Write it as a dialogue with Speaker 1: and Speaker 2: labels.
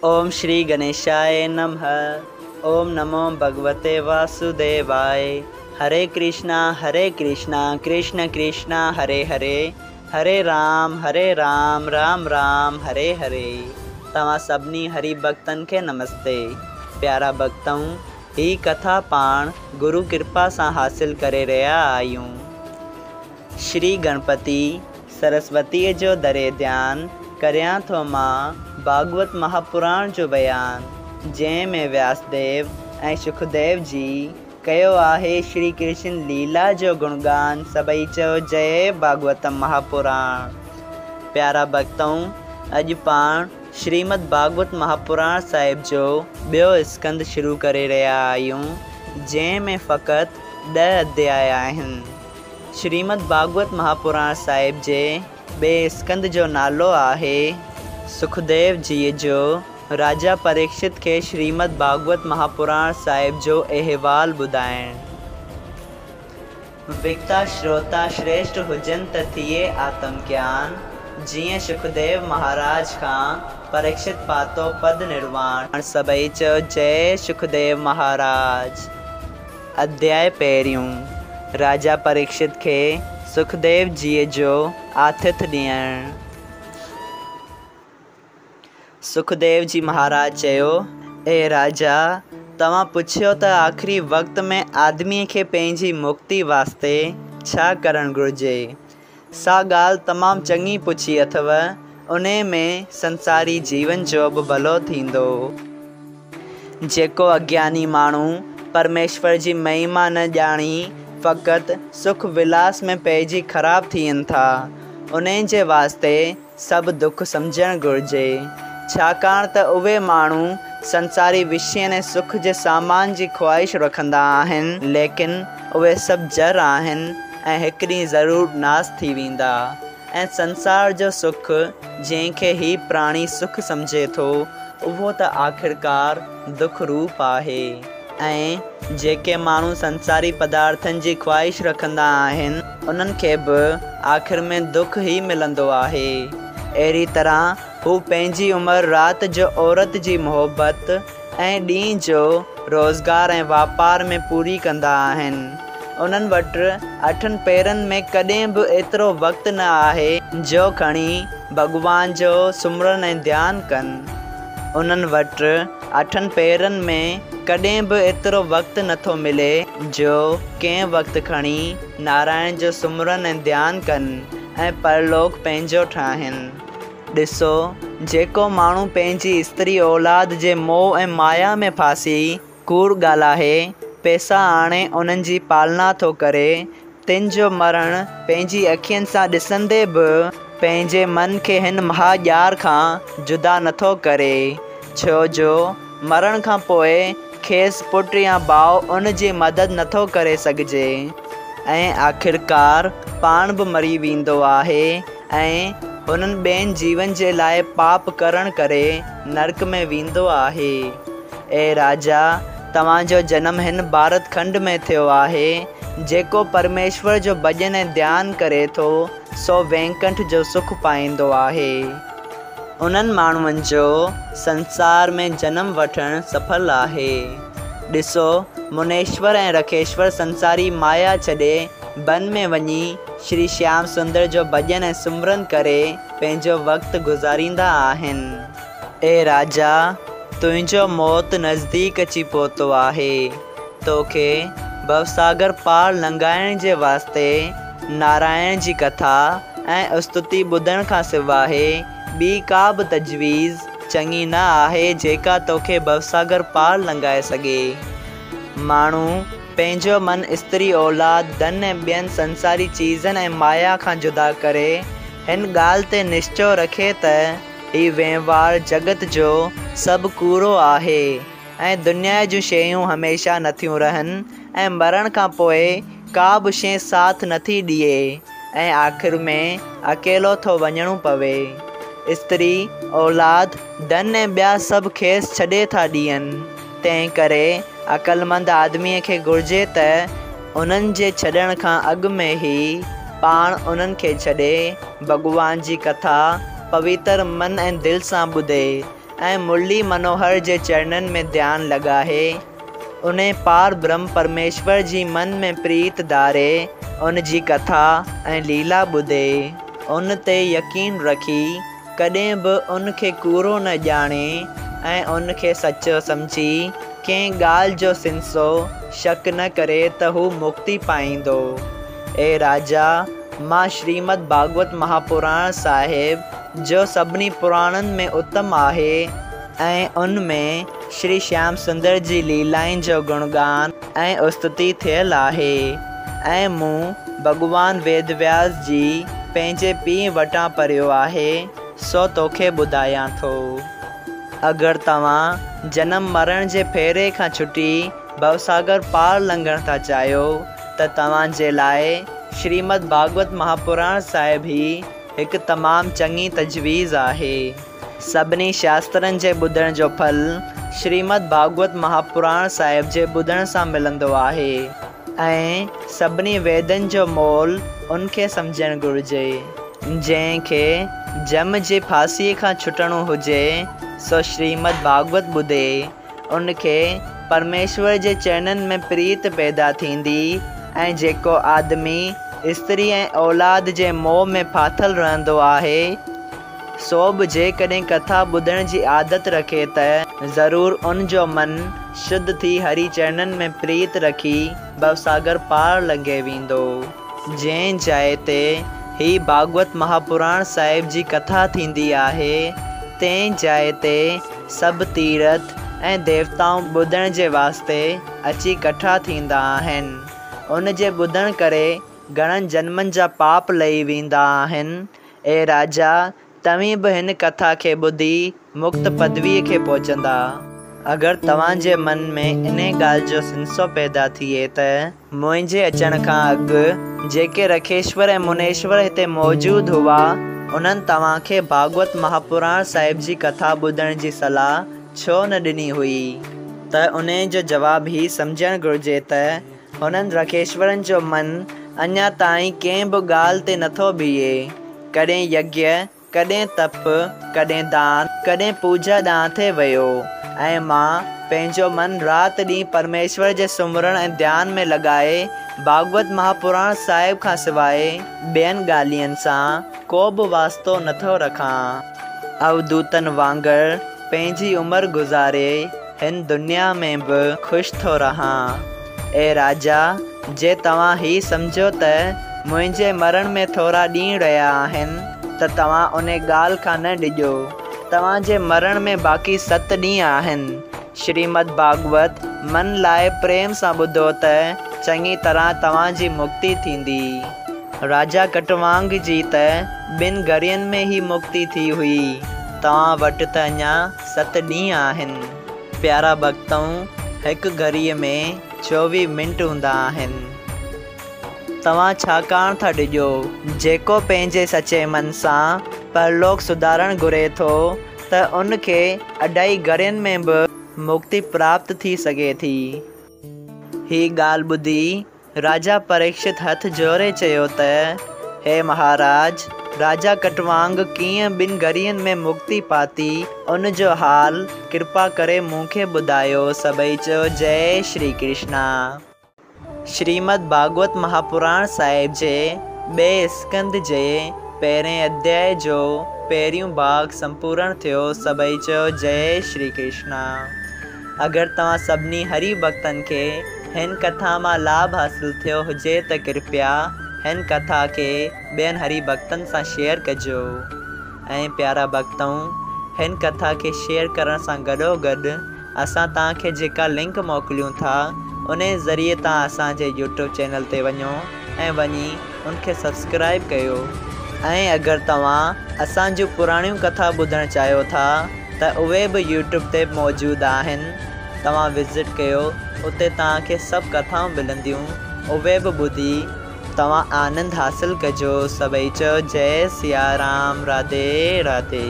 Speaker 1: ओम श्री गणेशाय नमः। ओम नमो भगवते वासुदेवाय। हरे कृष्णा कृष्ण कृष्णा हरे हरे, हरे राम राम राम हरे हरे। तव्हां सभिनी हरि भक्तन के नमस्ते। प्यारा भक्तों, ही कथा पाण गुरु कृपा से हासिल करे रहा आयूं। श्री गणपति सरस्वती जो दरे ध्यान करियां थो मां भागवत महापुराण जो बयान, जंहिं में व्यासदेव ऐं सुखदेव जी कयो आहे श्री कृष्ण लीला जो गुणगान। सभई चयो जय भागवतम महापुराण। प्यारा भक्तों, अज पाण श्रीमद् भागवत महापुराण साहिब जो ॿियो स्कंद शुरू करे रहा आहियूं, जंहिं में फ़क़त 10 अध्याय आहिनि। श्रीमद् भागवत महापुराण साहिब जे ॿिए स्कंद जो नालो आहे सुखदेव जी जो राजा परीक्षित के श्रीमद् भागवत महापुराण साहिब जो अहवाल ॿुधाइण। विकता श्रोता श्रेष्ठ हुजन त थिए आत्म ज्ञान, जिये सुखदेव महाराज खां परीक्षित पातो पद निर्वाण। सभई चयो जय सुखदेव महाराज। अध्याय पहिरियों, राजा परीक्षित के सुखदेव जी जो आतिथ्य ॾियण। सुखदेव जी महाराज चयो, ए राजा, तव्हां पुछियो त आख़िरी वक़्त में आदमी के पंहिंजी मुक्ति वास्ते छा करणु घुरिजे। सा ॻाल्हि तमामु चङी पुछी अथव। उन में संसारी जीवन जो बि भलो थींदो। जेको अज्ञानी माण्हू परमेश्वर जी महिमा न ॼाणी फ़क़ति सुख विलास में पइजी ख़राब थियनि था, उन्हनि जे वास्ते सभु दुख सम्झणु घुरिजे। छाकाणि त उहे माण्हू संसारी विषयनि ऐं सुख जे सामान जी ख़्वाहिश रखंदा आहिनि, लेकिन उहे सभु जड़ आहिनि ऐं हिकु ॾींहुं ज़रूरु नास थी वेंदा। ऐं संसार जो सुख जंहिंखे ही प्राणी सुख सम्झे थो, उहो त आख़िरकार दुख रूप आहे। ऐं जेके माण्हू संसारी पदार्थनि जी ख़्वाहिश रखंदा आहिनि, उन्हनि खे बि आख़िर में दुख ई मिलंदो आहे। अहिड़ी तरह हू पंहिंजी उमिरि राति जो औरत जी मोहबत ऐं ॾींहं जो रोज़गार ऐं वापार में पूरी कंदा आहिनि। उन्हनि वटि 8 पेरनि में कॾहिं बि एतिरो वक़्तु न आहे जो खणी भॻवान जो सुमिरन ऐं ध्यानु कनि। उन्हनि वटि 8 पेरनि में कॾहिं बि एतिरो वक़्तु नथो मिले जो कंहिं वक़्तु खणी नारायण जो सुमिरन ऐं ध्यानु कनि ऐं परलोक पंहिंजो ठाहिनि। ॾिसो, जेको माण्हू पंहिंजी स्त्री औलाद जे मोह ऐं माया में फासी कूड़ ॻाल्हाए पैसा आणे उन्हनि जी पालना थो करे, तिन जो मरण पंहिंजी अखियुनि सां ॾिसंदे बि पंहिंजे मन खे हिन महाॼार खां जुदा नथो करे, छो जो मरण खां पोइ खेसि पुट या भाउ उन जी मदद नथो करे सघिजे ऐं आख़िरकार पाण बि मरी वेंदो आहे ऐं हुननि ॿियनि जीवन जे लाइ पाप करण करे नरक में वेंदो आहे। ए राजा, तव्हांजो जनम हिन भारत खंड में थियो आहे। जेको परमेश्वर जो भॼन ऐं ध्यानु करे थो, सो वैकुंठ जो सुख पाईंदो आहे। उन्हनि माण्हुनि जो संसार में जनम वठणु सफल आहे। ॾिसो, मुनेश्वर ऐं रखेश्वर संसारी माया छॾे वन में वञी श्री श्याम सुंदर जो भॼन ऐं सुमिरन करे पंहिंजो वक़्तु गुज़ारींदा आहिनि। ए राजा, तुंहिंजो मौत नज़दीक अची पहुतो आहे। तोखे भवसागर पार लंघाइण जे वास्ते नारायण जी कथा ऐं स्तुति ॿुधण खां सवाइ ॿी का बि तजवीज़ चङी न आहे जेका तोखे भवसागर पार लंघाए सघे। माण्हू पंहिंजो मन स्त्री औलाद धन ऐं ॿियनि संसारी चीज़नि ऐं माया खां जुदा करे हिन ॻाल्हि ते निश्चय रखे त ही वहिंवार जगत जो सभु कूड़ो आहे ऐं दुनिया जूं शयूं हमेशह नथियूं रहनि ऐं मरण खां पोइ का बि शइ साथ नथी ॾिए ऐं आख़िर में अकेलो थो वञणो पवे। स्त्री औलाद धन ऐं ॿिया सभु खेसि छॾे था ॾियनि। तंहिं करे अक़लमंद आदमीअ खे घुरिजे त उन्हनि जे छॾण खां अॻु में ई पाण उन्हनि खे छॾे भॻवान जी कथा पवित्र मन ऐं दिलि सां ॿुधे ऐं मुरली मनोहर जे चरणनि में ध्यानु लॻाए उन पार ब्रह्म परमेश्वर जी मन में प्रीत धारे उन जी कथा ऐं लीला ॿुधे उन ते यकीन रखी कॾहिं बि उन खे कूड़ो न ॼाणे ऐं उन खे सचो सम्झी कंहिं ॻाल्हि जो सिंसो शक न करे त हू मुक्ति पाईंदो। ए राजा, मां श्रीमद भागवत महापुराण साहिब जो सभिनी पुराणनि में उत्तम आहे ऐं उन में श्री श्याम सुंदर जी लीलाउनि जो गुणगान ऐं स्तुति थियल आहे ऐं मूं भॻवान वेदव्यास जी पंहिंजे पीउ वटां पढ़ियो आहे, सो तोखे ॿुधायां थो। अगरि तव्हां जनम मरण जे फेरे खां छुटी भवसागर पार लंघण था चाहियो त तव्हांजे लाइ श्रीमद भागवत महापुराण साहिब ही हिकु तमामु चङी तजवीज़ आहे। सभिनी शास्त्रनि जे ॿुधण जो फल श्रीमद भागवत महापुराण साहिब जे ॿुधण सां मिलंदो आहे ऐं सभिनी वेदनि जो मोल उनखे सम्झणु घुरिजे। जंहिंखे जम जी फांसीअ खां छुटणो हुजे सो श्रीमद भागवत ॿुधे, उनखे परमेश्वर जे चरणनि में प्रीत पैदा थींदी ऐं जेको आदमी स्त्री ऐं औलाद जे मोह में फाथल रहंदो आहे सो बि जेकॾहिं कथा ॿुधण जी आदत रखे त ज़रूरु उन जो मन शुद्ध थी हरी चरणनि में प्रीत रखी भवसागर पार लंघे वेंदो। जंहिं जाइ ते ही भागवत महापुराण साहिब जी कथा थींदी आहे तंहिं जाइ ते सभु तीर्थ ऐं देवताऊं ॿुधण जे वास्ते अची कठा थींदा आहिनि। उन जे ॿुधण करे घणनि जन्मनि जा पाप लही वेंदा आहिनि। ए राजा, तव्हीं बि हिन कथा खे ॿुधी मुक्त पदवीअ खे पहुचंदा। अगरि तव्हांजे मन में इन ॻाल्हि जो सिंसो पैदा थिए त मुंहिंजे अचण खां अॻु जेके रखेश्वर ऐं मुनेश्वर हिते मौजूदु हुआ उन्हनि तव्हांखे भागवत महापुराण साहिब जी कथा ॿुधण जी सलाह छो न ॾिनी हुई? त उन जो जवाबु ही सम्झणु घुरिजे त हुननि रखेश्वरनि जो मन अञा ताईं कंहिं बि ॻाल्हि ते नथो बीहे। कॾहिं यज्ञ, कॾहिं तप, कॾहिं दान, कॾहिं पूजा ॾांहुं थिए वियो ऐं मां पंहिंजो मन राति ॾींहुं परमेश्वर जे सुमिरण ऐं ध्यान में लॻाए भागवत महापुराण साहिब खां सवाइ ॿियनि ॻाल्हियुनि सां को बि वास्तो नथो रखां। अवधूतनि वांगुरु पंहिंजी उमिरि गुज़ारे हिन दुनिया में बि ख़ुशि थो रहां। ए राजा, जे तव्हां ही सम्झो त मुंहिंजे मरण में थोरा ॾींहं रहिया आहिनि त तव्हां उन ॻाल्हि खां न ॾिजो। तव्हांजे मरण में बाक़ी 7 ॾींहं आहिनि। श्रीमद भागवत मन लाइ प्रेम सां ॿुधो त चङी तरह तव्हांजी मुक्ति थींदी। राजा कटवांग जी त 2 घड़ियुनि में ही मुक्ति थी हुई। तव्हां वटि त अञा 7 ॾींहं आहिनि। प्यारा भक्तऊं, हिकु घड़ीअ में 24 मिंट हूंदा आहिनि। तव्हां छाकाणि था ॾिजो? जेको पंहिंजे सचे मन सां परलोक सुधारणु घुरे थो त उनखे अढाई घड़ियुनि में बि मुक्ति प्राप्त थी सघे थी। ही ॻाल्हि ॿुधी राजा परीक्षित हथ जोड़े चयो त हे महाराज, राजा कटवांग कीअं 2 घड़ियुनि में मुक्ति पाती उन जो हाल कृपा करे मूंखे ॿुधायो। सभई चयो जय श्री कृष्णा। श्रीमद भागवत महापुराण साहिब जे 2 स्कंद जे पहिरें अध्याय जो पहिरियों भाग संपूर्ण थियो। सभई चयो जय श्री कृष्णा। अगरि तव्हां सभिनी हरि भक्तनि खे हिन कथा मां लाभ हासिल थियो हुजे त कृपया हिन कथा खे ॿियनि हरि भक्तनि सां शेयर कजो। ऐं प्यारा भक्तऊं, हिन कथा खे शेयर करण सां गॾोगॾु असां तव्हांखे जेका लिंक मोकिलियूं था उन ज़रिए तव्हां असांजे यूट्यूब चैनल ते वञो ऐं वञी उनखे सब्सक्राइब कयो। ऐं अगरि तव्हां असांजूं पुराणियूं कथा ॿुधणु चाहियो था त उहे बि यूट्यूब ते मौजूदु आहिनि। तव्हां विज़िट कयो, उते तव्हांखे सभु कथाऊं मिलंदियूं, उहे बि ॿुधी तव्हां आनंद हासिल कजो। सभई चयो जय सिया राम। राधे राधे।